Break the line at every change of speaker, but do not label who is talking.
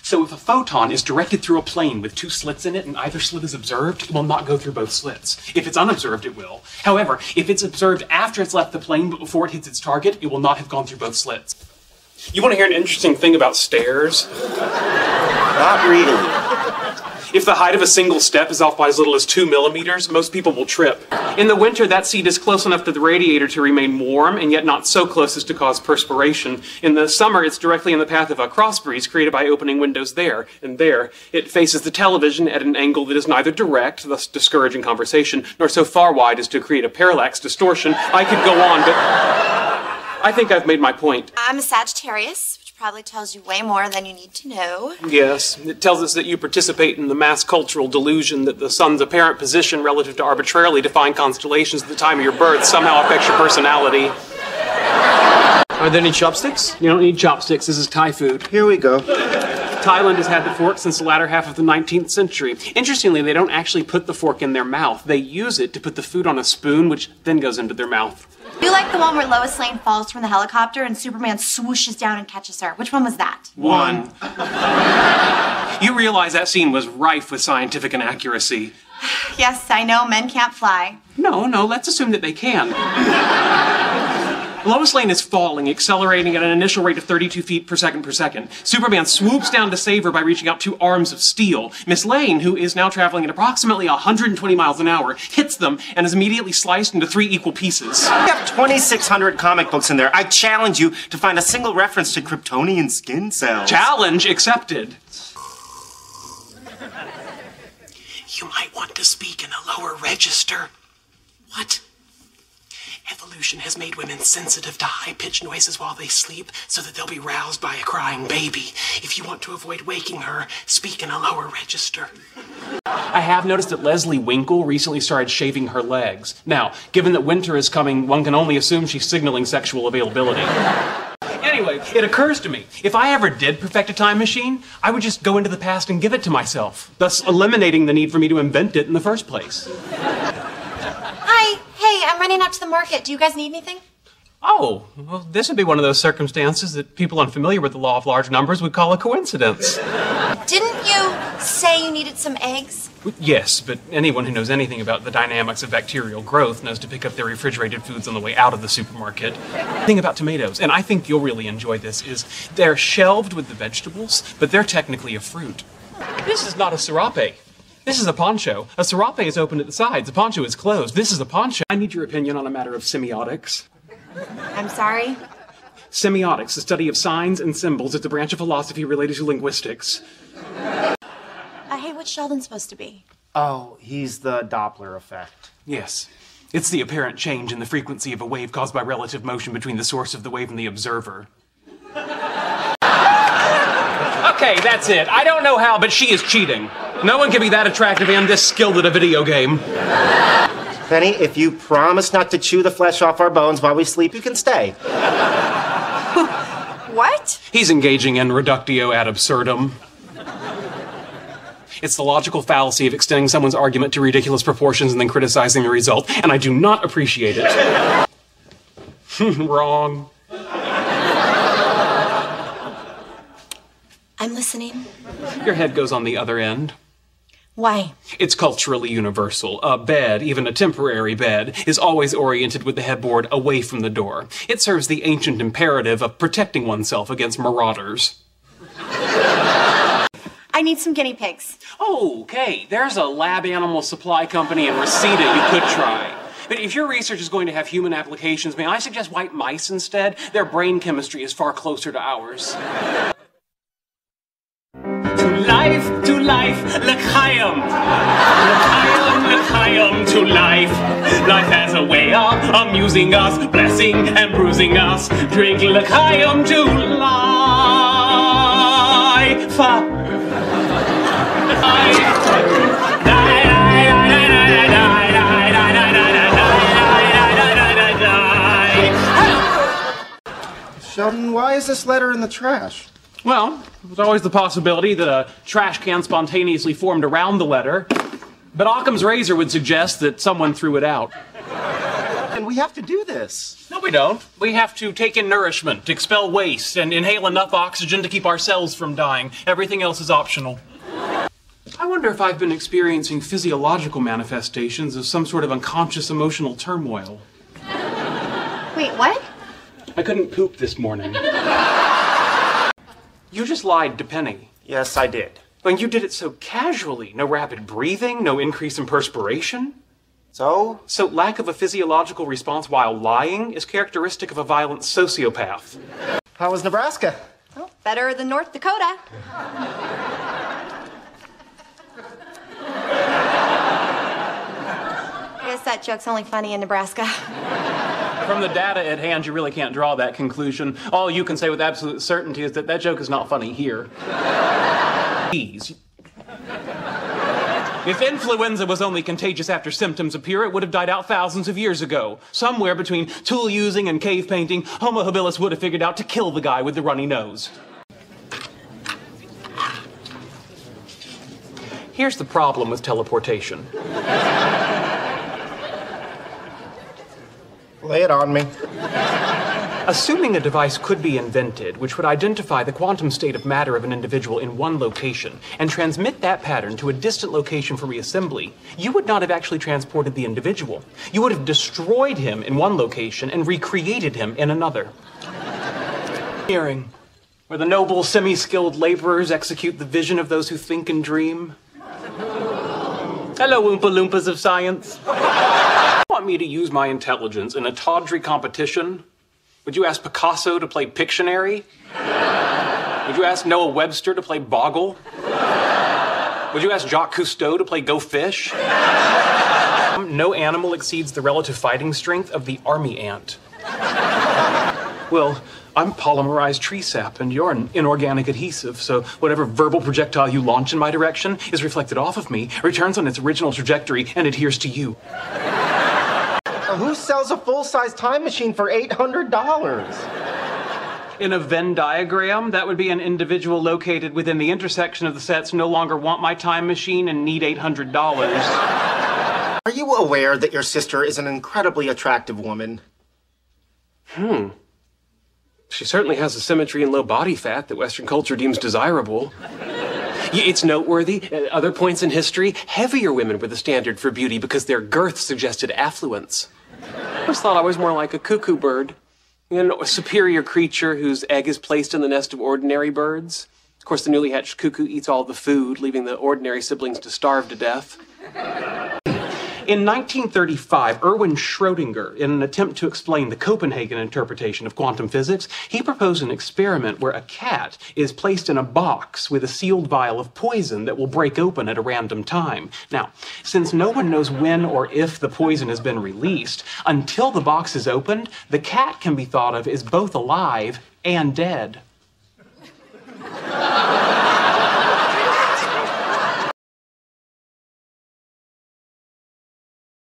So if a photon is directed through a plane with two slits in it and either slit is observed, it will not go through both slits. If it's unobserved, it will. However, if it's observed after it's left the plane but before it hits its target, it will not have gone through both slits. You want to hear an interesting thing about stairs?
Not really.
If the height of a single step is off by as little as 2 millimeters, most people will trip. In the winter, that seat is close enough to the radiator to remain warm, and yet not so close as to cause perspiration. In the summer, it's directly in the path of a cross breeze created by opening windows there and there. It faces the television at an angle that is neither direct, thus discouraging conversation, nor so far wide as to create a parallax distortion. I could go on, but I think I've made my point.
I'm a Sagittarius, which probably tells you way more than you need to know.
Yes, it tells us that you participate in the mass cultural delusion that the sun's apparent position relative to arbitrarily defined constellations at the time of your birth somehow affects your personality.
Are there any chopsticks?
You don't need chopsticks, this is Thai food.
Here we go.
Thailand has had the fork since the latter half of the 19th century. Interestingly, they don't actually put the fork in their mouth. They use it to put the food on a spoon, which then goes into their mouth.
You like the one where Lois Lane falls from the helicopter and Superman swooshes down and catches her. Which one was that?
One. You realize that scene was rife with scientific inaccuracy.
Yes, I know men can't fly.
No, let's assume that they can. Lois Lane is falling, accelerating at an initial rate of 32 feet per second. Superman swoops down to save her by reaching out two arms of steel. Miss Lane, who is now traveling at approximately 120 miles an hour, hits them and is immediately sliced into 3 equal pieces.
We have 2,600 comic books in there. I challenge you to find a single reference to Kryptonian skin cells.
Challenge accepted. You might want to speak in a lower register. What? Evolution has made women sensitive to high-pitched noises while they sleep so that they'll be roused by a crying baby. If you want to avoid waking her, speak in a lower register. I have noticed that Leslie Winkle recently started shaving her legs. Now, given that winter is coming, one can only assume she's signaling sexual availability. Anyway, it occurs to me, if I ever did perfect a time machine, I would just go into the past and give it to myself, thus eliminating the need for me to invent it in the first place.
I'm running out to the market. Do you guys need anything?
Oh, well, this would be one of those circumstances that people unfamiliar with the law of large numbers would call a coincidence.
Didn't you say you needed some eggs?
Yes, but anyone who knows anything about the dynamics of bacterial growth knows to pick up their refrigerated foods on the way out of the supermarket. The thing about tomatoes, and I think you'll really enjoy this, is they're shelved with the vegetables, but they're technically a fruit. This is not a serape. This is a poncho. A serape is open at the sides. A poncho is closed. This is a poncho. I need your opinion on a matter of semiotics.
I'm sorry?
Semiotics, the study of signs and symbols. It's a branch of philosophy related to linguistics.
Hey, what's Sheldon supposed to be?
Oh, he's the Doppler effect.
Yes. It's the apparent change in the frequency of a wave caused by relative motion between the source of the wave and the observer. Okay, that's it. I don't know how, but she is cheating. No one can be that attractive and this skilled at a video game.
Penny, if you promise not to chew the flesh off our bones while we sleep, you can stay.
What?
He's engaging in reductio ad absurdum. It's the logical fallacy of extending someone's argument to ridiculous proportions and then criticizing the result, and I do not appreciate it. Wrong.
I'm listening.
Your head goes on the other end.
Why?
It's culturally universal. A bed, even a temporary bed, is always oriented with the headboard away from the door. It serves the ancient imperative of protecting oneself against marauders.
I need some guinea pigs.
Okay, there's a lab animal supply company in Reseda you could try. But if your research is going to have human applications, may I suggest white mice instead? Their brain chemistry is far closer to ours. To life, l'chaim. L'chaim, to life. Life has a way of amusing us, blessing and bruising us. Drink l'chaim to life.
Sheldon, why is this letter in the trash?
Well, there's always the possibility that a trash can spontaneously formed around the letter, but Occam's razor would suggest that someone threw it out.
And we we have to do this.
No, we don't. We have to take in nourishment, expel waste, and inhale enough oxygen to keep our cells from dying. Everything else is optional. I wonder if I've been experiencing physiological manifestations of some sort of unconscious emotional turmoil.
Wait, what?
I couldn't poop this morning. You just lied to Penny.
Yes, I did.
And you did it so casually. No rapid breathing, no increase in perspiration.
So?
So lack of a physiological response while lying is characteristic of a violent sociopath.
How was Nebraska?
Well, better than North Dakota. I guess that joke's only funny in Nebraska.
From the data at hand, you really can't draw that conclusion. All you can say with absolute certainty is that that joke is not funny here. Please. If influenza was only contagious after symptoms appear, it would have died out thousands of years ago. Somewhere between tool using and cave painting, Homo habilis would have figured out to kill the guy with the runny nose. Here's the problem with teleportation.
Lay it on me.
Assuming a device could be invented which would identify the quantum state of matter of an individual in one location and transmit that pattern to a distant location for reassembly, you would not have actually transported the individual. You would have destroyed him in one location and recreated him in another. Hearing, where the noble, semi-skilled laborers execute the vision of those who think and dream. Hello, Oompa Loompas of science. Want me to use my intelligence in a tawdry competition? Would you ask Picasso to play Pictionary? Would you ask Noah Webster to play Boggle? Would you ask Jacques Cousteau to play Go Fish? No animal exceeds the relative fighting strength of the army ant. Well, I'm polymerized tree sap, and you're an inorganic adhesive, so whatever verbal projectile you launch in my direction is reflected off of me, returns on its original trajectory, and adheres to you.
Who sells a full-size time machine for $800?
In a Venn diagram, that would be an individual located within the intersection of the sets no longer want my time machine and need $800.
Are you aware that your sister is an incredibly attractive woman?
She certainly has a symmetry and low body fat that Western culture deems desirable. It's noteworthy, at other points in history, heavier women were the standard for beauty because their girth suggested affluence. I always thought I was more like a cuckoo bird, a superior creature whose egg is placed in the nest of ordinary birds. Of course, the newly hatched cuckoo eats all the food, leaving the ordinary siblings to starve to death. In 1935, Erwin Schrödinger, in an attempt to explain the Copenhagen interpretation of quantum physics, he proposed an experiment where a cat is placed in a box with a sealed vial of poison that will break open at a random time. Now, since no one knows when or if the poison has been released, until the box is opened, the cat can be thought of as both alive and dead.